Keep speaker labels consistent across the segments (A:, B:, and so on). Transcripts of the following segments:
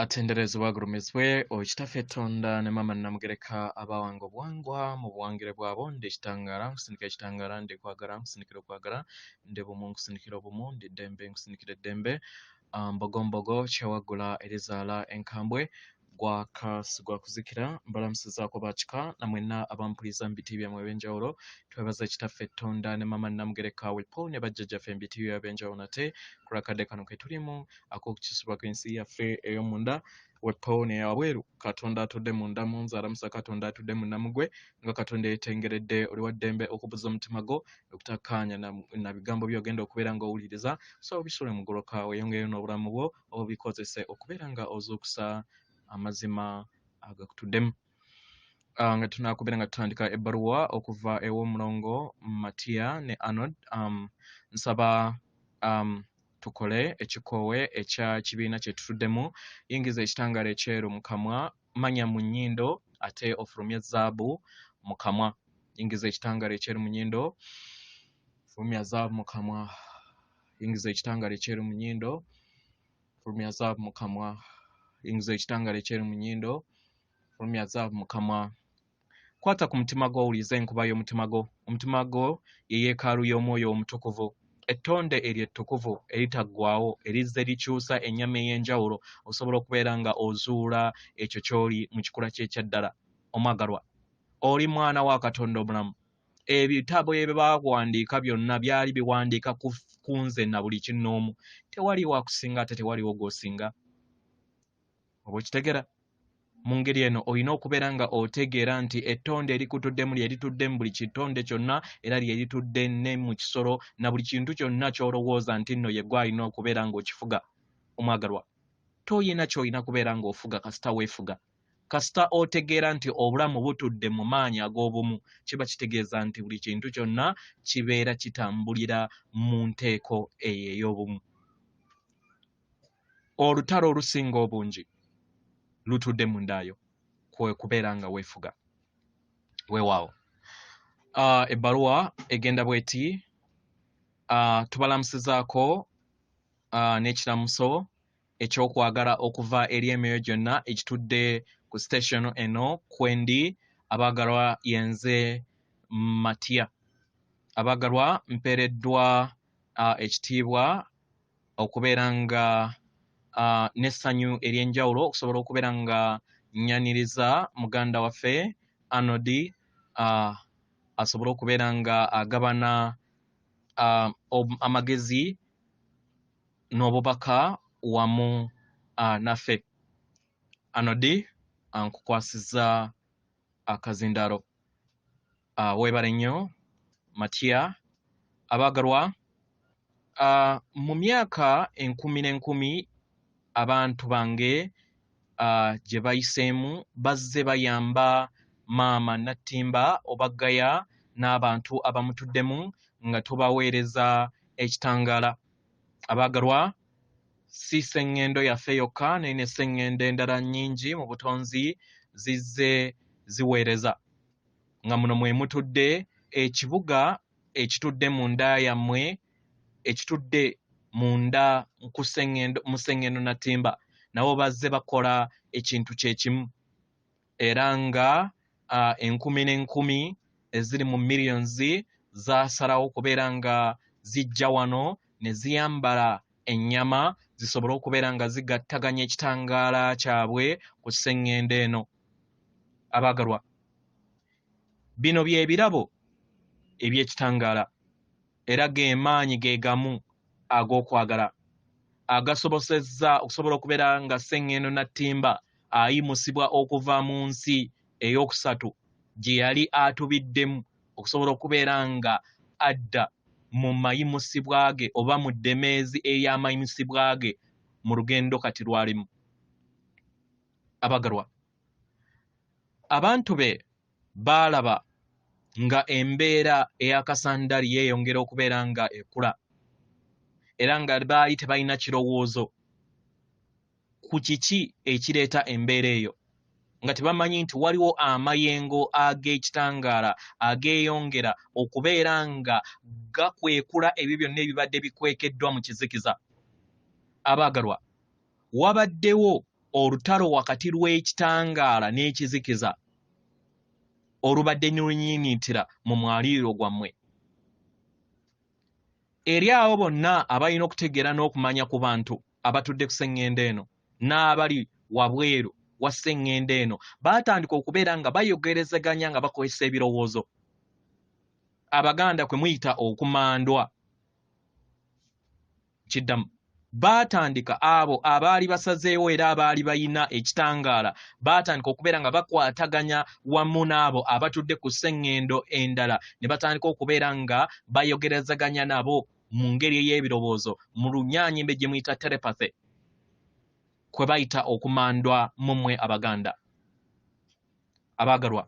A: atenderezebwa agulumizibwe okitaffe Katonda ne mama namugereka abawanga obuwangwa mu buwangire bwabo ndi ekitangala nkusindikira ekitangala ndi kwagala nkusindikira okwagala ndi bumu nkusindikira obumu ndi ddembe nkusindikira eddembe mbogombogo kyewagula erizaala enkambwe gwa kuzikira mbalamusizaako bakika namwenna abampuliriza mu biti byammwe eb'enjawulo twebaza ekitaffe Katonda ne mama namugereka wepo ne bajjajjaffe mu biti by'eb'enjawulo nate ku lakadde kano ke tulimu ak'okukisibwa kw'ensi yaffe ey'omunda wepo ne yabweru Katonda atudde munda mu nze alamusa Katonda atudde munda mu gwe nga Katonda yeetengeredde oli wa ddembe okubuza omutima gwo okutakkaanya na bigambo by'ogenda okubeera ng'owuliriza so bisule mu goloka weeyongeyo n'obulamu bwo obikozese okubeera nga ozuukusa amazima agakutuddemu nga tunakubeera nga tutandika ebbaluwa okuva ew'Omulongo Matiya ne Arnord nsaba tukole ekikoowe ekya kibiina kye tutuddemu yingiza ekitangaala ekyeru mu kamwa manya mu nnyindo ate ofulumya zaabu mu kamwa yingiza ekitangaala ekyeru mu nnyindo fulumya zaabu mu kamwa yingiza ekitangaala ekyeru mu nnyindo fulumya zaabu mu kamwa yingiza ekitangaala ekyeru mu nnyindo fulumya zaabu mu kamwa kwata ku mutima gwo owulize enkuba y'omutima gwo omutima gwo ye yeekaalu y'omwoyo omutukuvu ettonde eryo ettukuvu eritaggwaawo erizze likyusa ennyama ey'enjawulo osobola okubeera nga ozuula ekyo ky'oli mu kikula ky'ekyaddala omwagalwa oli mwana wa Katonda omulamu ebitabo ebyo baakuwandiika byonna byali biwandiika ku nze na buli kinnoomu tewali wakusinga ate tewaliwo gw'osinga oba okitegera mu ngeri eno olina okubeera nga otegeera nti ettonde erikutuddemu lye litudde mu buli kitonde kyonna era lye litudde ne mu kisolo na buli kintu kyonna ky'olowooza nti nno ye gwe alina okubeera ng'okifuga omwagalwa toyina ky'olina kubeera ng'ofuga kasita weefuga kasita otegeera nti obulamu butudde mu maanyi ag'obumu kiba kitegeeza nti buli kintu kyonna kibeera kitambulira mu nteeko eyo ey'obumu olutalo olusinga obungi lutudde mundaayo kwe kubeera nga weefuga weewaawo ebbaluwa egenda bweti tubalamusizaako n'ekiramuso ekyokwagala okuva eri emyoyo gyonna ekitudde ku station eno kwendi abaagalwa yenze Matiya abaagalwa mpeereddwa ekitiibwa okubeera nga n'essanyu ery'enjawulo okusobola okubeera nga nnyaniriza muganda waffe Arnord asobole okubeera nga agabana amagezi n'obubaka wamu naffe Arnord nkukwasizza akazindaalo weebale nnyo Matiya abaagalwa mu myaka 10 abantu bange gye bayiseemu bazze bayamba maama Nattimba obagaya n'abantu abamutuddemu nga tubaweereza ekitangaala abaagalwa si sseŋŋendo yaffe yokka naye n'esseŋŋendo endala nnyingi mu butonzi zizze ziweereza nga muno mwe mutudde ekibuga ekitudde mu nda yammwe ekitudde munda mu sseŋŋendo Nattimba nabo bazze bakola ekintu kye kimu era nga 10,000 eziri mu millions zaasalawo okubeera nga zijja wano ne ziyambala ennyama zisobole okubeera nga zigattaganya ekitangaala kyabwe ku sseŋŋendo eno abaagalwa bino bye birabo eby'ekitangaala era ge maanyi ge gamu ag'okwagala agasobosezza okusobola okubeera nga sseŋŋendo Nattimba ayimusibwa okuva mu nsi ey'okusatu gye yali atubiddemu okusobola okubeera nga adda mu mayimusibwa ge oba mu ddemeezi ey'amayimusibwa ge mu lugendo kati lwalimu abaagalwa abantu be baalaba nga embeera ey'akasandaali yeeyongera okubeera nga ekula era nga baali tebalina kirowoozo ku kiki ekireeta embeera eyo nga tebamanyi nti waliwo amayengo ag'ekitangaala ageeyongera okubeera nga gakwekula ebyo byonna ebibadde bikwekeddwa mu kizikiza abaagalwa wabaddewo olutalo wakati lw'ekitangaala n'ekizikiza olubadde nulunyiinitira mu mwaliiro gwammwe. Eri abo bonna abalina okutegeera n'okumanya ku bantu abatudde ku sseŋŋendo eno n'abali wabweru wa sseŋŋendo eno baatandika okubeera nga bayogerezeganya nga bakozesa ebirowoozo. Abaganda kwe muyita okumandwa. Kiddamu. Baatandika abo abaali basazeewo era abaali bayina ekitangaala baatandika okubeera nga bakwataganya wamu n'abo abatudde ku sseŋŋendo endala ne batandika okubeera nga bayogerezaganya nabo mu ngeri ey'ebirowoozo mu lunyaanyimbe gye muyita telepathy kwe bayita okumandwa mu mmwe Abaganda. Abaagalwa,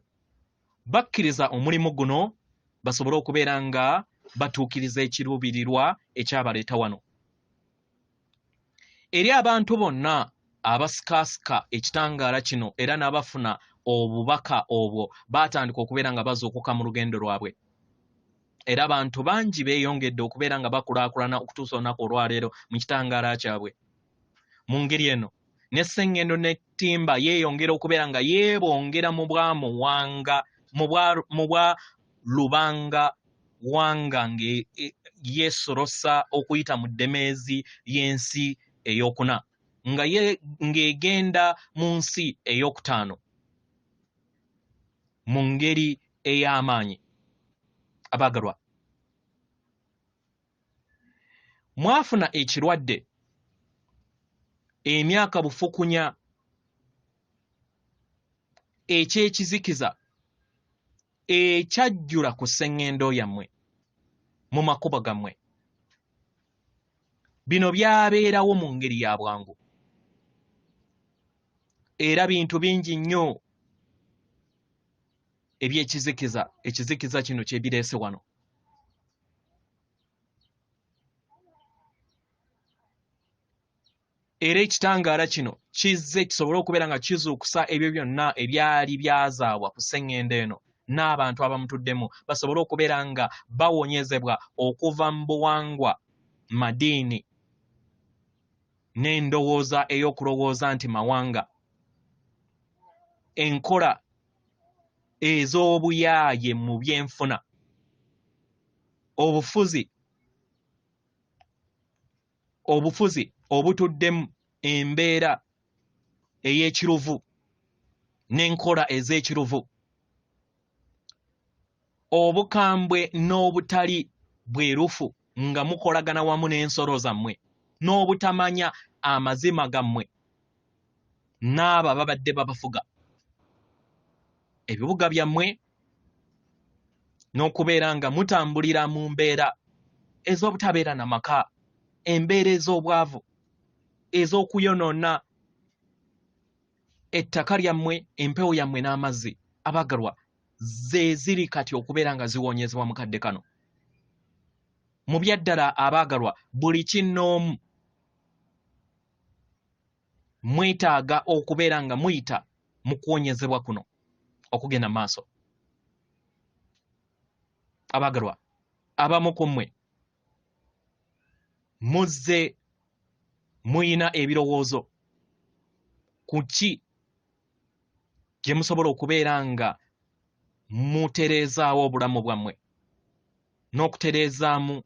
A: bakkiriza omulimu guno basobole okubeera nga batuukiriza ekiruubirirwa ekyabaleeta wano. Eri abantu bonna abasikaasika ekitangaala kino era n'abafuna obubaka obwo baatandika okubeera nga bazuukuka mu lugendo lwabwe. Era abantu bangi beeyongedde okubeera nga bakulaakulana okutuusa olunaku olwaleero mu kitangaala kyabwe. Mu ngeri eno n'esseŋŋendo n'ettimba yeeyongera okubeera nga yeebongera mu bwamuwanga mu bwa lubanga wanga yeesolosa okuyita mu ddemeezi y'ensi eyokuna ng'egenda mu nsi eyokutaano mu ngeri ey'amaanyi. Abaagalwa, mwafuna ekirwadde emyaka bufukunya eky'ekizikiza ekyajjula ku sseŋŋendo yammwe mu makubo gammwe. Bino byabeerawo mu ngeri ya bwangu era bintu bingi nnyo eby'ekizikiza. Ekizikiza kino kyebireese wano. Era ekitangaala kino kizze kisobole okubeera nga kizuukusa ebyo byonna ebyali byazaabwa ku sseŋŋendo eno n'abantu abamutuddemu basobole okubeera nga bawonyezebwa okuva mu buwangwa, madiini n'endowooza ey'okulowooza nti mawanga, enkola ez'obuyaaye mu byenfuna, obufuzi obutuddemu embeera ey'ekiruvu n'enkola ez'ekiruvu, obukambwe n'obutali bwerufu nga mukolagana wamu n'ensolo zammwe n'obutamanya amazima gammwe n'abo ababadde babafuga, ebibuga byammwe n'okubeera nga mutambulira mu mbeera ez'obutabeera na maka, embeera ez'obwavu, ez'okuyonoona ettaka lyammwe, empewo yammwe n'amazzi. Abaagalwa, ze ziri kati okubeera nga ziwonyezebwa mu kadde kano. Mu byaddala abaagalwa, buli kinnoomu mwetaaga okubeera nga muyita mu kuwonyezebwa kuno okugenda mu maaso. Abaagalwa, abamu ku mmwe muzze muyina ebirowoozo ku ki gye musobola okubeera nga mutereezaawo obulamu bwammwe n'okutereezaamu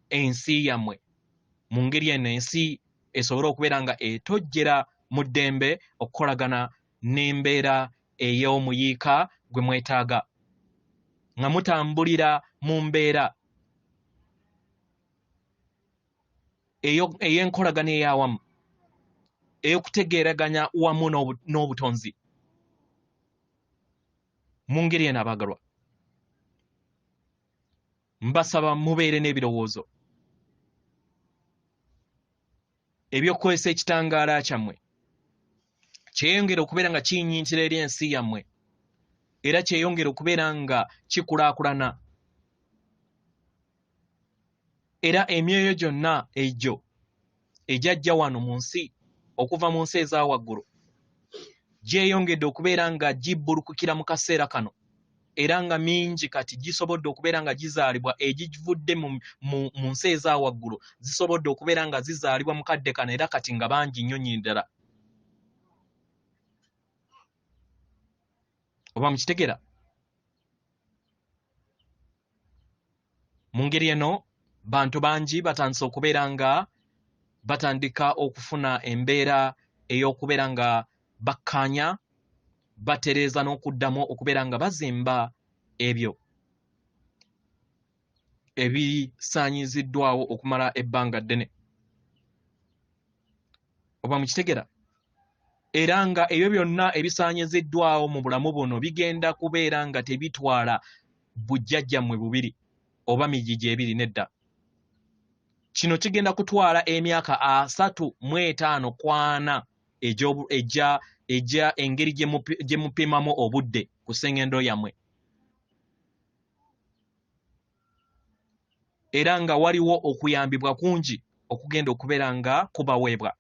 A: ensi yammwe mu ngeri eno ensi esobole okubeera nga etojjera mu ddembe okukolagana n'embeera ey'omuyiika gwe mwetaaga, nga mutambulira mu mbeera ey'enkolagana ey'awamu, ey'okutegeeraganya wamu n'obutonzi. Mu ngeri eno abaagalwa, mbasaba mubeere n'ebirowoozo eby'okukozesa ekitangaala kyammwe kyeyongera okubeera nga kiyinyiitira eri ensi yammwe era kyeyongera okubeera nga kikulaakulana, era emyoyo gyonna egyo egyajja wano mu nsi okuva mu nsi eza waggulu gyeyongedde okubeera nga gibbulukukira mu kaseera kano era nga mingi kati gisobodde okubeera nga gizaalibwa egivudde mu nsi eza waggulu zisobodde okubeera nga zizaalibwa mu kadde kano era kati nga bangi nnyo nnyini ddala. oba mukitegera. Mu ngeri eno bantu bangi batandise okubeera nga batandika okufuna embeera ey'okubeera nga bakkaanya, batereeza n'okuddamu okubeera nga bazimba ebyo ebisaanyiziddwawo okumala ebbanga ddene. Oba mukitegera. Era nga ebyo byonna ebisaanyiziddwawo mu bulamu buno bigenda kubeera nga tebitwala bujjajjammwe bubiri oba migigi ebiri nedda. Kino kigenda kutwala emyaka 35-40 ejja engeri gye mupimamu obudde ku ssengendo yammwe. Era nga waliwo okuyambibwa kungi okugenda okubeera nga kubaweebwa.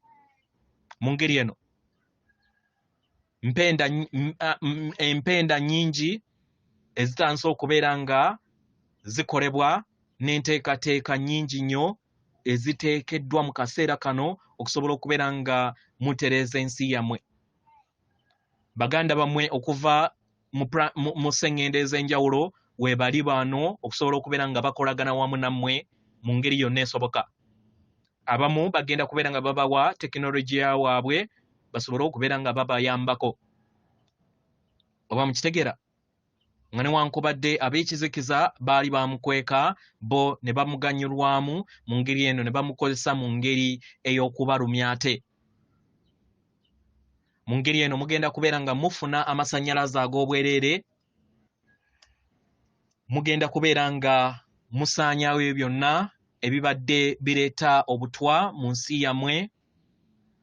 A: Mu ngeri eno empenda nnyingi ezitandise okubeera nga zikolebwa n'enteekateeka nnyingi nnyo eziteekeddwa mu kaseera kano okusobola okubeera nga mutereeza ensi yammwe. Baganda bammwe okuva mu sseŋŋendo ez'enjawulo weebali bano okusobola okubeera nga bakolagana wamu nammwe mu ngeri yonna esoboka. Abamu bagenda kubeera nga babawa tekinologiya waabwe basobole okubeera nga babayambako. Oba mukitegeera. Nga newankubadde ab'ekizikiza baali bamukweka bo ne bamuganyulwamu mu ngeri eno ne bamukozesa mu ngeri ey'okubalumya ate. Mu ngeri eno mugenda kubeera nga mufuna amasannyalaze ag'obwereere, mugenda kubeera nga musaanyaawo ebyo byonna ebibadde bireeta obutwa mu nsi yammwe,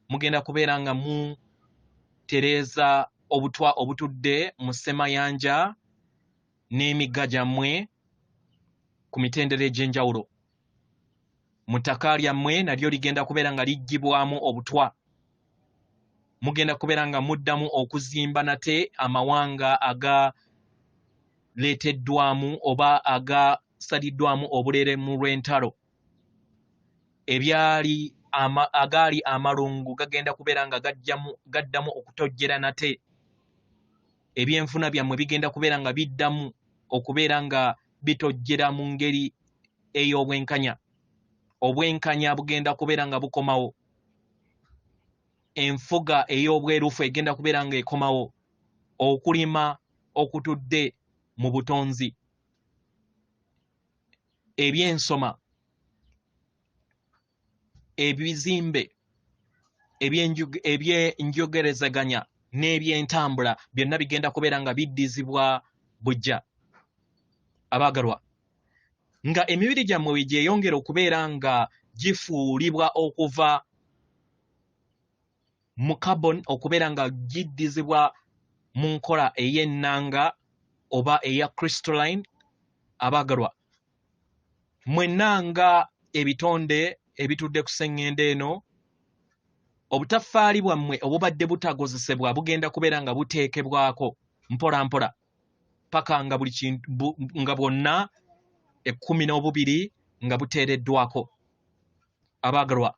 A: mugenda kubeera nga mutereeza obutwa obutudde mu ssemayanja n'emigga gyammwe ku mitendera egy'enjawulo. Mu ttaka lyammwe nalyo ligenda kubeera nga liggyibwamu obutwa. Mugenda kubeera nga muddamu okuzimba nate amawanga agaleeteddwamu oba agasaliddwamu obulere mu lw'entalo. Agaali amalungu gagenda kubeera nga gaddamu okutojjera nate. Ebyenfuna byammwe bigenda kubeera nga biddamu okubeera nga bitojjera mu ngeri ey'obwenkanya. Obwenkanya bugenda kubeera nga bukomawo. Enfuga ey'obwerufu egenda kubeera nga ekomawo. Okulima okutudde mu butonzi. Ebyensoma, ebizimbe, ebyenjogerezaganya n'ebyentambula byonna bigenda kubeera nga biddizibwa bujja. Abaagalwa, nga emibiri gyammwe bwe gyeyongera okubeera nga gifuulibwa okuva mu carbon okubeera nga giddizibwa mu nkola ey'ennanga oba eya crystalline. Abaagalwa, mwenna nga ebitonde ebitudde ku sseŋŋendo eno, obutaffaali bwammwe obubadde butagozesebwa bugenda kubeera nga buteekebwako mpola mpola paka nga buli kintu nga bwonna 12 nga buteereddwako. Abaagalwa,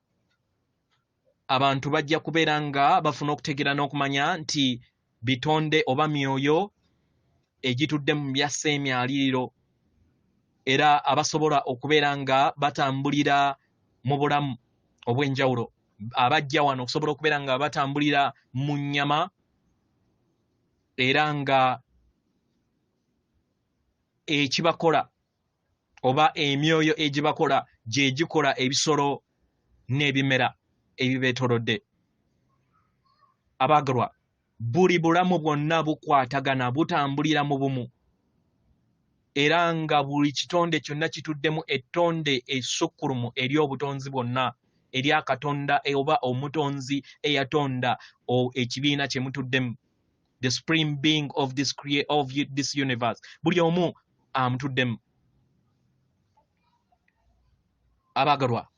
A: abantu bajja kubeera nga bafuna okutegeera n'okumanya nti bitonde oba myoyo egitudde mu byassa emyaliriro, era abasobola okubeera nga batambulira mu bulamu obw'enjawulo. Abajja wano okusobola okubeera nga batambulira mu nnyama, era nga ekibakola oba emyoyo egibakola gye gikola ebisolo n'ebimera ebibeetoolodde. Abaagalwa, buli bulamu bwonna bukwatagana, butambulira mu bumu, era nga buli kitonde kyonna kituddemu ettonde essukkulumu ery'obutonzi bwonna erya Katonda oba omutonzi eyatonda ekibiina kye mutuddemu, the supreme being of this universe. Buli omu amutuddemu. Abaagalwa,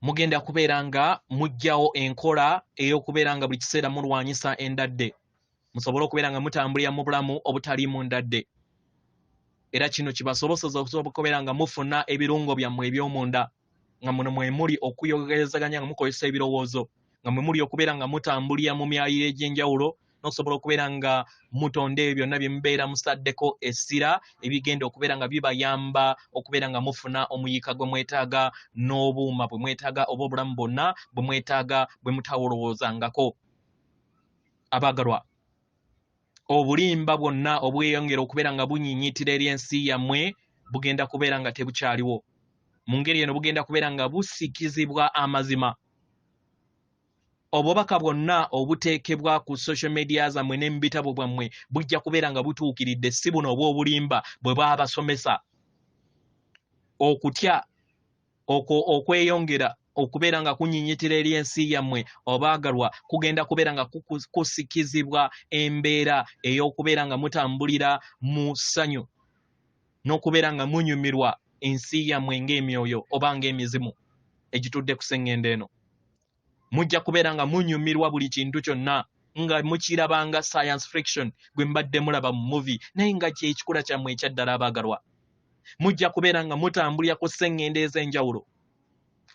A: mugenda kubeera nga mujjawo enkola ey'okubeera nga buli kiseera mulwanyisa endadde, musobole okubeera nga mutambulira mu bulamu obutaliimu ndadde. Era kino kibasoboseza okusobola okubeera nga mufuna ebirungo byammwe eby'omunda, nga muno mwe muli okuyogerezaganya nga mukozesa ebirowoozo, nga mwe muli okubeera nga mutambulira mu myaliro egy'enjawulo n'okusobola okubeera nga mutonda ebyo byonna bye mubeera musaddeko essira ebigenda okubeera nga bibayamba okubeera nga mufuna omuyiika gwe mwetaaga n'obuuma bwe mwetaaga oba obulamu bwonna bwe mwetaaga bwe mutawolowoozangako. Abaagalwa, obulimba bwonna obweyongera okubeera nga bunyinyitira eri ensi yammwe bugenda kubeera nga tebukyaliwo. Mu ngeri eno bugenda kubeera nga busikizibwa amazima. Obubaka bwonna obuteekebwa ku social media zammwe ne mu bitabo bwammwe bujja kubeera nga butuukiridde, si buno obw'obulimba bwe baabasomesa. Okutya okweyongera okubeera nga kunyinyitira eri ensi yammwe obaagalwa kugenda kubeera nga kusikizibwa embeera ey'okubeera nga mutambulira mu ssanyu n'okubeera nga munyumirwa ensi yammwe ng'emyoyo oba ng'emizimu egitudde ku sseŋŋendo eno. Mujja kubeera nga munyumirwa buli kintu kyonna nga mukirabanga science fiction gwe mbadde mulaba mu movie naye nga kyekikula kyammwe ekyaddala abaagalwa. Mujja kubeera nga mutambulira ku sseŋŋendo ez'enjawulo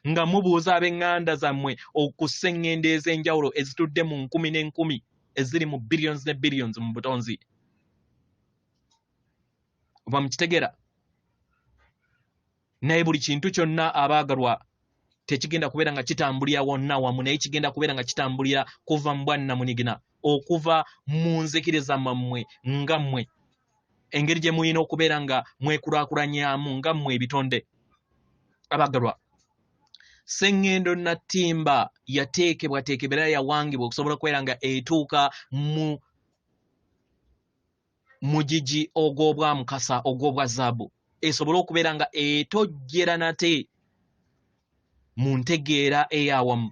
A: nga mubuuza ab'eŋŋanda zammwe ku sseŋŋendo ez'enjawulo ezitudde mu nkumi n'enkumi eziri mu billions ne billions mu butonzi. Oba mukitegeera? Naye buli kintu kyonna abaagalwa tekigenda kubeera nga kitambulira wonna wamu, naye kigenda kubeera nga kitambulira kuva mu bwanna munigina, okuva mu nzikiriza mwammwe nga mmwe, engeri gye mulina okubeera nga mwekulaakulanyamu nga mmwe ebitonde. Abaagalwa, sseŋŋendo nattimba yateekebwateekebwa era yawangibwa okusobola okubeera nga etuuka mu mugigi ogw'obwamukasa ogw'obwa zaabu, esobole okubeera nga etojjera nate mu ntegeera ey'awamu,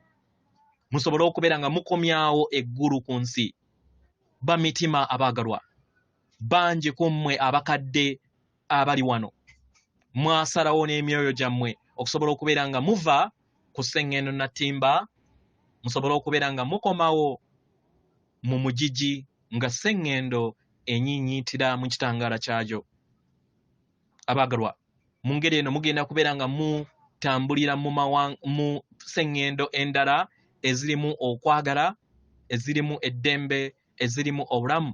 A: musobole okubeera nga mukomyawo eggulu ku nsi. Bamitima abaagalwa, bangi ku mmwe abakadde abali wano mwasalawo n'emyoyo gyammwe okusobola okubeera nga muva ku sseŋŋendo nattimba, musobole okubeera nga mukomawo mu mugigi nga sseŋŋendo enyiinyiitira mu kitangaala kyagyo. Abaagalwa, mu ngeri eno mugenda kubeera nga mutambulira mu sseŋŋendo endala ezirimu okwagala, ezirimu eddembe, ezirimu obulamu,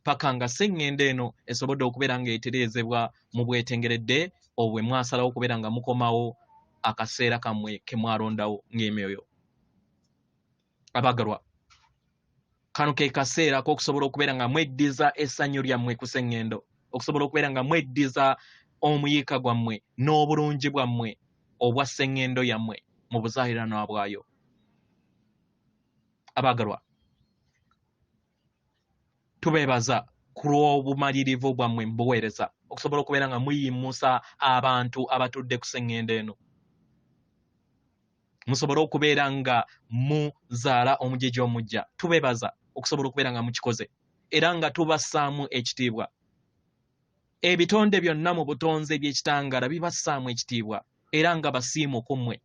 A: paka nga sseŋŋendo eno esobodde okubeera nga etereezebwa mu bwetengeredde obwe mwasalawo okubeera nga mukomawo akaseera kammwe ke mwalondawo ng'emyoyo. Abaagalwa, kano ke kaseera k'okusobola okubeera nga mweddiza essanyu lyammwe ku sseŋŋendo, okusobola okubeera nga mweddiza omuyiika gwammwe n'obulungi bwammwe obwa sseŋŋendo yammwe mu buzaaliranwa bwayo. Abaagalwa, tubeebaza ku lw'obumalirivu bwammwe mu buweereza okusobola okubeera nga muyimusa abantu abatudde ku sseŋŋendo eno, musobole okubeera nga muzaala omujjeji omujja. Tubeebaza okusobola okubeera nga mukikoze era nga tubassaamu ekitiibwa. Ebitonde byonna mu butonzi eby'ekitangaala bibassaamu ekitiibwa era nga basiimu ku mmwe.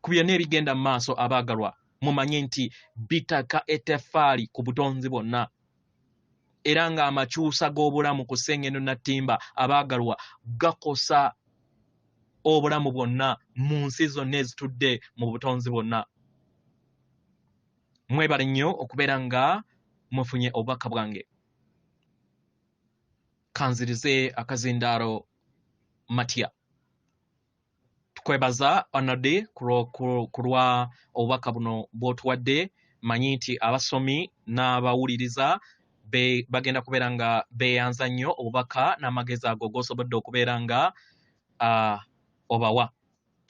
A: Ku byonna ebigenda mu maaso abaagalwa, mumanye nti bitaka etteffaali ku butonzi bwonna era nga amakyusa g'obulamu ku sseŋŋendo nattimba abaagalwa gakosa obulamu bwonna mu nsi zonna ezitudde mu butonzi bwonna. Mwebale nnyo okubeera nga mufunye obubaka bwange. Kanzirize akazindaalo Matiya. Tukwebaza Arnord ku lwa obubaka buno bw'otuwadde. Manyi nti abasomi n'abawuliriza bagenda kubeera nga beeyanza nnyo obubaka n'amagezi ago g'osobodde okubeera nga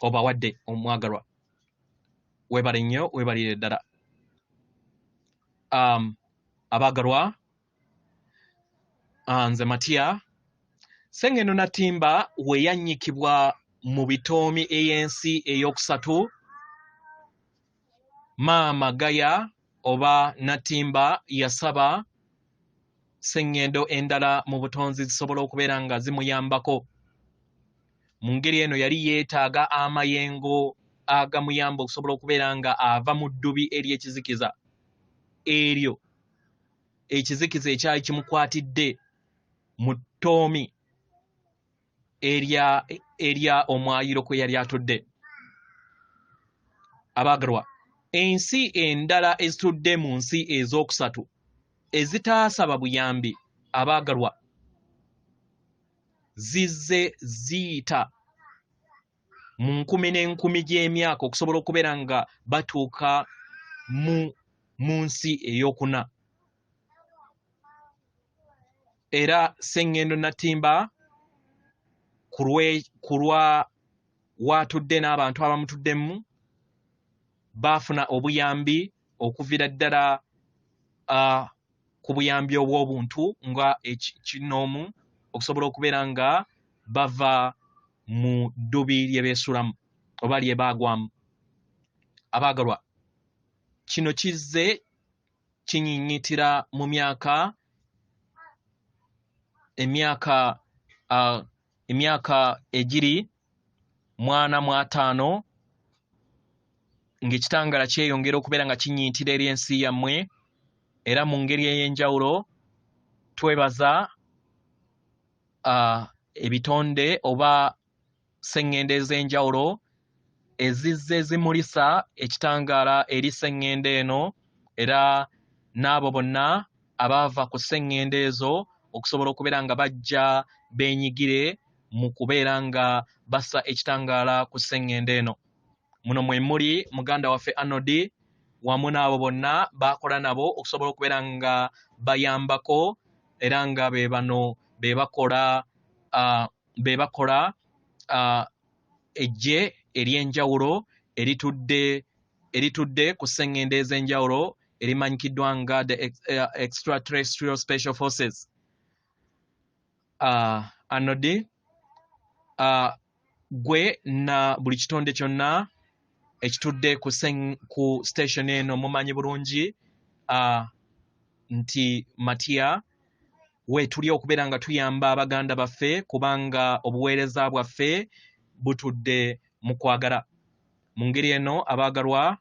A: obawadde omwagalwa. Weebale nnyo, weebalire ddala. Abaagalwa, nze Matiya, sseŋŋendo nattimba we yannyikibwa mu bitoomi ey'ensi ey'okusatu, Maama Gaya oba Nattimba yasaba sseŋŋendo endala mu butonzi zisobola okubeera nga zimuyambako. Mu ngeri eno yali yeetaaga amayengo agamuyamba okusobola okubeera nga ava mu ddubi ery'ekizikiza eryo, ekizikiza ekyali kimukwatidde mu ttoomi erya omwayiro kwe yali atudde. Abaagalwa, ensi endala ezitudde mu nsi ez'okusatu ezitaasaba buyambi abaagalwa zizze ziyita mu nkumi n'enkumi gy'emyaka okusobola okubeera nga batuuka mu nsi ey'okuna. Era Sseŋŋendo Nattimba ku lwa waatudde n'abantu abamutuddemu baafuna obuyambi okuviira ddala ku buyambi obw'obuntu nga ekinoomu okusobola okubeera nga bava mu ddubi lye beesulamu oba lye baagwamu. Abaagalwa, kino kizze kinyinyitira mu emyaka egiri 45 ng'ekitangaala kyeyongera okubeera nga kinyiitira eri ensi yammwe, era mu ngeri ey'enjawulo twebaza ebitonde oba sseŋŋendo ez'enjawulo ezizze zimulisa ekitangaala eri sseŋŋendo eno, era n'abo bonna abaava ku sseŋŋendo ezo okusobola okubeera nga bajja beenyigire mu kubeera nga bassa ekitangaala ku sseŋŋendo eno. Muno mwe muli muganda waffe Arnord wamu n'abo bonna baakola nabo okusobola okubeera nga bayambako, era nga be bano be bakola ejje ery'enjawulo eritudde ku sseŋŋendo ez'enjawulo erimanyikiddwa nga the Extraterrestrial Special Forces. Arnord, gwe na buli kitonde kyonna ekitudde ku station eno mumanyi bulungi nti Matiya weetuli okubeera nga tuyamba abaganda baffe kubanga obuweereza bwaffe butudde mu kwagala. Mu ngeri eno abaagalwa,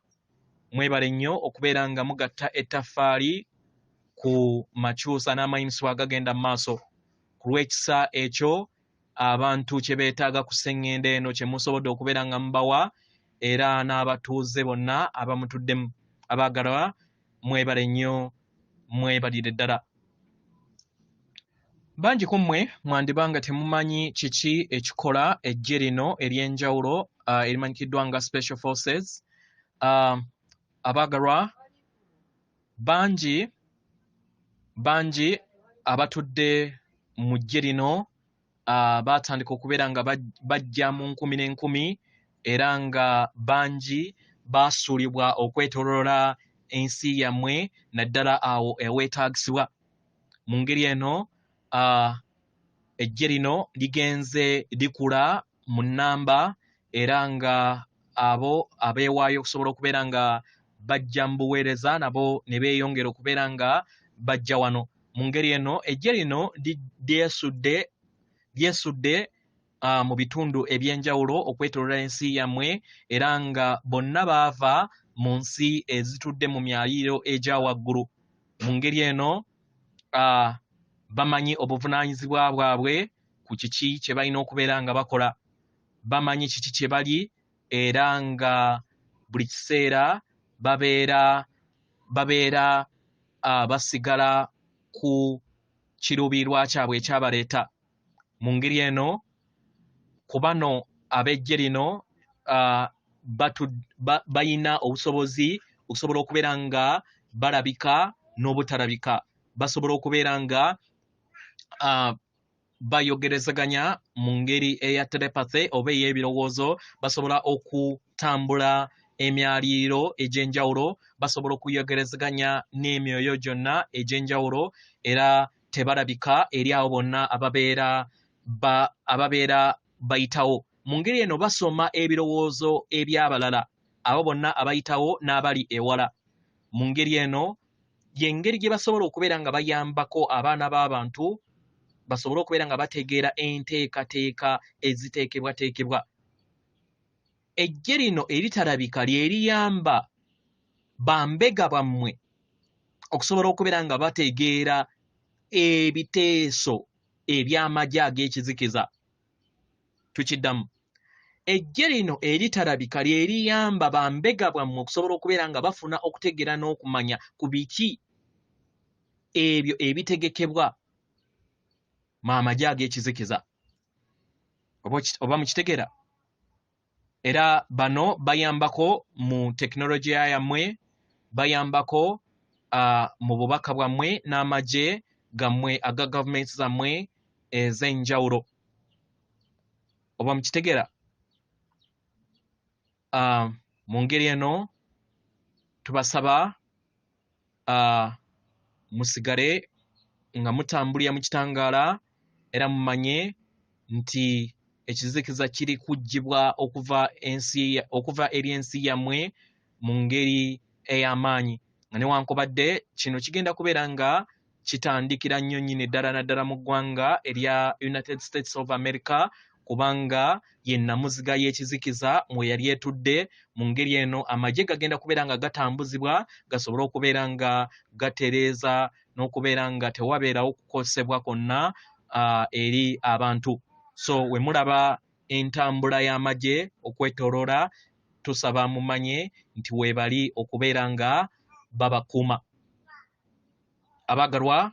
A: mwebale nnyo okubeera nga mugatta ettaffaali ku makyusa n'amayimusa agagenda mu maaso. Ku lw'ekisa ekyo abantu kye beetaaga ku sseŋŋendo eno kye musobodde okubeera nga mubawa, era n'abatuuze bonna abamutuddemu. Abaagalwa, mwebale nnyo, mwebalire ddala. Bangi ku mmwe mwandibanga temumanyi kiki ekikola ejje lino ery'enjawulo erimanyikiddwa nga Special Forces. Abaagalwa, bangi abatudde mu ggye lino baatandika okubeera nga bajja mu nkumi n'enkumi, era nga bangi baasuulibwa okwetooloola ensi yammwe naddala awo eweetaagisibwa. Mu ngeri eno ejje lino ligenze likula mu nnamba, era nga abo abeewaayo okusobola okubeera nga bajja mu buweereza nabo ne beeyongera okubeera nga bajja wano. Mu ngeri eno ejje lino lyesudde mu bitundu eby'enjawulo okwetooloola ensi yammwe, era nga bonna baava mu nsi ezitudde mu myaliiro egya waggulu. Mu ngeri eno bamanyi obuvunaanyizibwa bwabwe ku kiki kye balina okubeera nga bakola, bamanyi kiki kye bali, era nga buli kiseera babeera basigala ku kiruubirirwa kyabwe ekyabaleeta. Mu ngeri eno ku bano ab'ejje lino bayina obusobozi okusobola okubeera nga balabika n'obutalabika, basobola okubeera nga bayogerezaganya mu ngeri eya telepathy oba ey'ebirowoozo, basobola okutambula emyaliiro egy'enjawulo, basobola okuyogerezaganya n'emyoyo gyonna egy'enjawulo, era tebalabika eri abo bonna ababeera bayitawo. Mu ngeri eno basoma ebirowoozo eby'abalala, abo bonna abayitawo n'abali ewala. Mu ngeri eno y'engeri gye basobola okubeera nga bayambako abaana b'abantu basobole okubeera nga bategeera enteekateeka eziteekebwateekebwa. Ejje lino eritalabika lye liyamba bambega bammwe okusobola okubeera nga bategeera ebiteeso eby'amagye ag'ekizikiza. Tukiddamu, ejje lino eritarabika lye liyamba bambega bwammwe okusobola okubeera nga bafuna okutegeera n'okumanya ku biki ebyo ebitegekebwa amagye ag'ekizikiza oba mukitegeera. Era bano bayambako mu tekinologiya yammwe, bayambako mu bubaka bwammwe n'amagye gammwe aga gavumenti zammwe ez'enjawulo oba mukitegeera. Mu ngeri eno tubasaba musigale nga mutambulira mu kitangaala era mumanye nti ekizikiza kiri kuggyibwa okuva eri ensi yammwe mu ngeri ey'amaanyi, nga newankubadde kino kigenda kubeera nga kitandikira nnyo nnyini ddala naddala mu ggwanga erya United States of America, kubanga ye nnamuziga y'ekizikiza mwe yali etudde. Mu ngeri eno amagye gagenda kubeera nga gatambuzibwa gasobole okubeera nga gatereeza n'okubeera nga tewabeerawo kukosebwa kwonna eri abantu. So we mulaba entambula y'amagye okwetooloola, tusaba mumanye nti weebali okubeera nga babakuuma. Abaagalwa,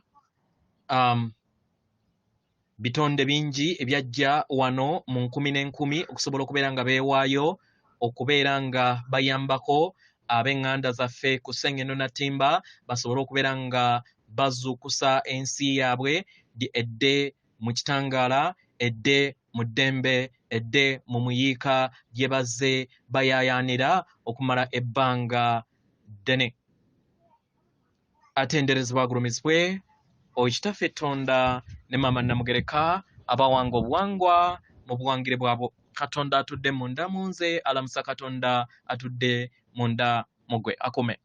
A: bitonde bingi ebyajja wano mu nkumi n'enkumi okusobola okubeera nga beewaayo okubeera nga bayambako ab'eŋŋanda zaffe ku Sengeno Natimba basobole okubeera nga bazuukusa ensi yaabwe edde mu kitangaala, edde mu ddembe, edde mu muyiika gye bazze bayaayaanira okumala ebbanga ddene. Atenderezebwa agulumizibwe Kitaffe Tonda ne Maama Namugereka abawanga obuwangwa mu buwangire bwabwo. Katonda atudde munda mu nze, alamusa Katonda atudde munda mu ggwe. Akume.